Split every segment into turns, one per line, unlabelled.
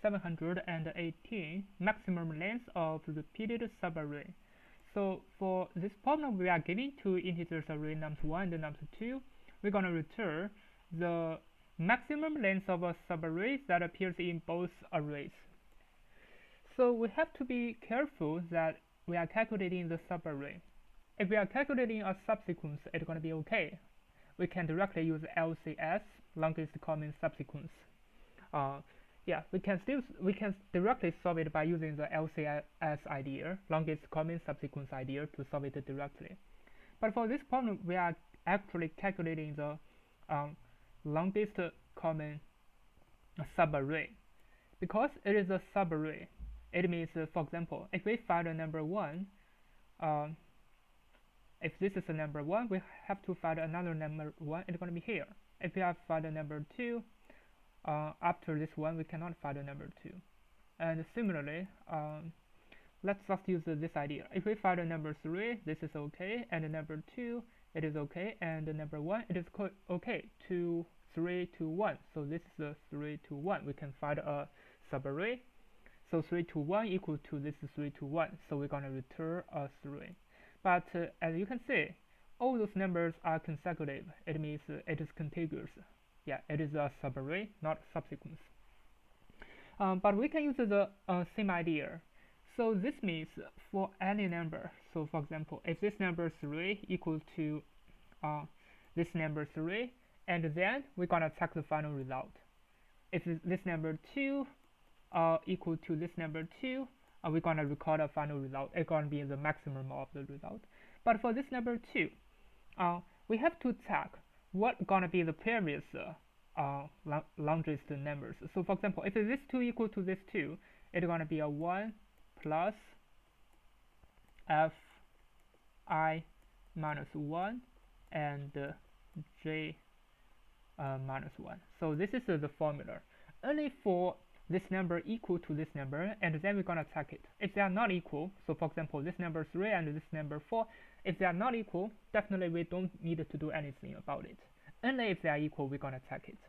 718 maximum length of repeated subarray. So for this problem, we are giving two integers array nums1 and nums2. We're going to return the maximum length of a subarray that appears in both arrays. So we have to be careful that we are calculating the subarray. If we are calculating a subsequence, it's going to be okay. We can directly use LCS, longest common subsequence. Yeah, we can directly solve it by using the LCS idea, longest common subsequence idea, to solve it directly. But for this problem, we are actually calculating the longest common subarray. Because it is a subarray, it means, for example, if we find a number 1, if this is a number 1, we have to find another number 1, it's going to be here. If we have found a number 2, after this one, we cannot find a number 2. And similarly, let's just use this idea. If we find a number 3, this is okay, and a number 2, it is okay, and the number 1, it is okay. 2, 3, 2, 1. So this is a 3, 2, 1. We can find a subarray. So 3, 2, 1 equal to this 3, 2, 1. So we're going to return a 3. But as you can see, all those numbers are consecutive. It means it is contiguous. Yeah, it is a subarray, not subsequence. But we can use the same idea. So this means for any number, so for example, if this number 3 equals to this number 3, and then we're going to check the final result. If this number 2 equal to this number 2, we're going to record a final result. It's going to be the maximum of the result. But for this number 2, we have to check what going to be the previous longest numbers. So for example, if this 2 equal to this 2, it's going to be a 1 plus fi minus 1 and j minus 1. So this is the formula. Only for this number equal to this number, and then we're going to check it. If they are not equal, so for example, this number 3 and this number 4, if they are not equal, definitely we don't need to do anything about it. Only if they are equal, we're going to check it.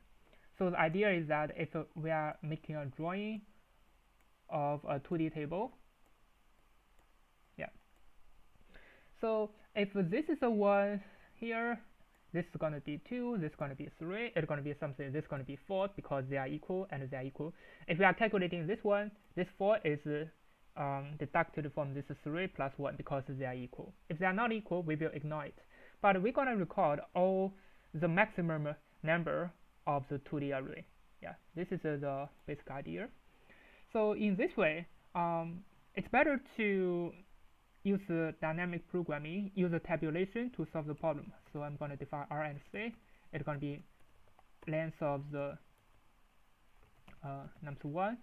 So the idea is that if we are making a drawing of a 2D table, yeah. So if this is a 1 here, this is going to be 2, this is going to be 3, it's going to be something, this is going to be 4, because they are equal and they are equal. If we are calculating this one, this 4 is deducted from this 3 plus 1 because they are equal. If they are not equal, we will ignore it. But we're going to record all the maximum number of the 2D array. Yeah, this is the basic idea. So in this way, it's better to use dynamic programming, use tabulation to solve the problem. So I'm going to define R and C. It's going to be length of the nums1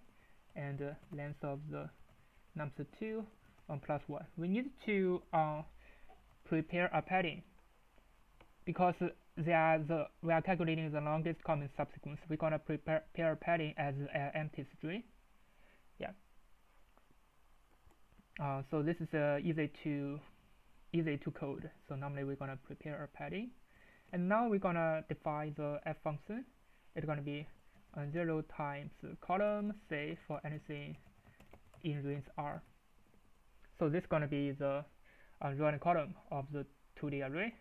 and length of the nums2 plus 1. We need to prepare a padding because we are calculating the longest common subsequence. We're going to prepare a padding as an empty string. Yeah. So this is easy to code. So normally we're going to prepare a padding, and now we're going to define the f function. It's going to be 0 times column C for anything in range R. So this is going to be the row and column of the 2D array.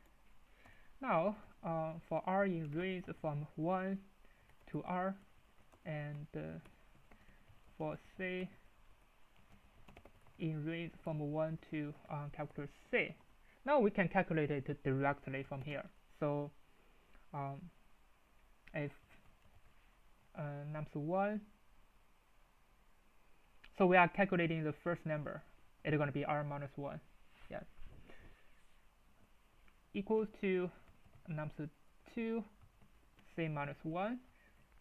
Now for R in range from 1 to R, and for C in range from 1 to capital C. Now we can calculate it directly from here. So if nums1, so we are calculating the first number. It's going to be R minus 1. Yes. Equals to nums2 C minus 1.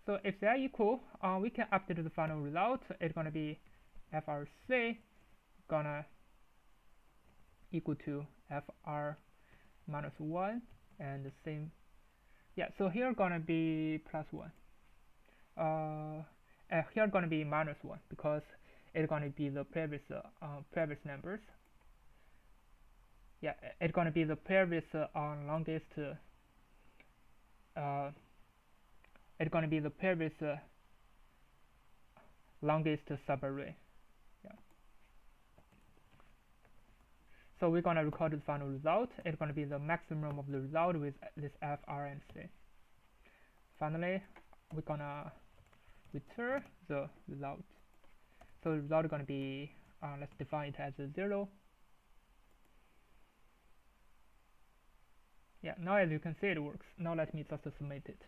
So if they are equal, we can update the final result. It's going to be FRC gonna equal to FR minus 1 and the same. Yeah, so here gonna be plus 1. Here gonna be minus 1 because it's gonna be the previous numbers. Yeah, it's gonna be the previous longest. It's gonna be the previous longest subarray. Yeah. So we're gonna record the final result. It's gonna be the maximum of the result with this F, R, and C. Finally, we're gonna return the result. So the result is gonna be let's define it as a 0. Yeah, now as you can see it works. Now let me just submit it.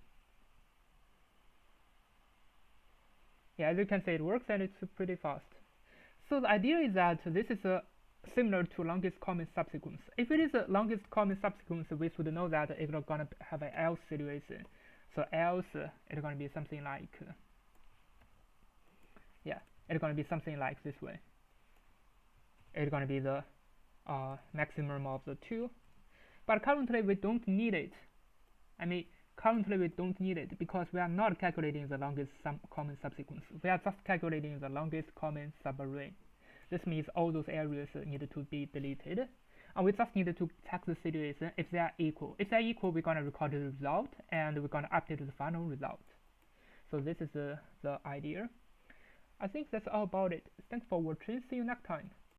Yeah, as you can see it works and it's pretty fast. So the idea is that this is similar to longest common subsequence. If it is a longest common subsequence, we should know that it's gonna have an else situation. So else it's gonna be something like yeah, it's gonna be something like this way. It's gonna be the maximum of the 2. But currently we don't need it. I mean, currently we don't need it because we are not calculating the longest common subsequence. We are just calculating the longest common subarray. This means all those areas need to be deleted. And we just need to check the situation if they are equal. If they are equal, we're going to record the result and we're going to update the final result. So this is the idea. I think that's all about it. Thanks for watching. See you next time.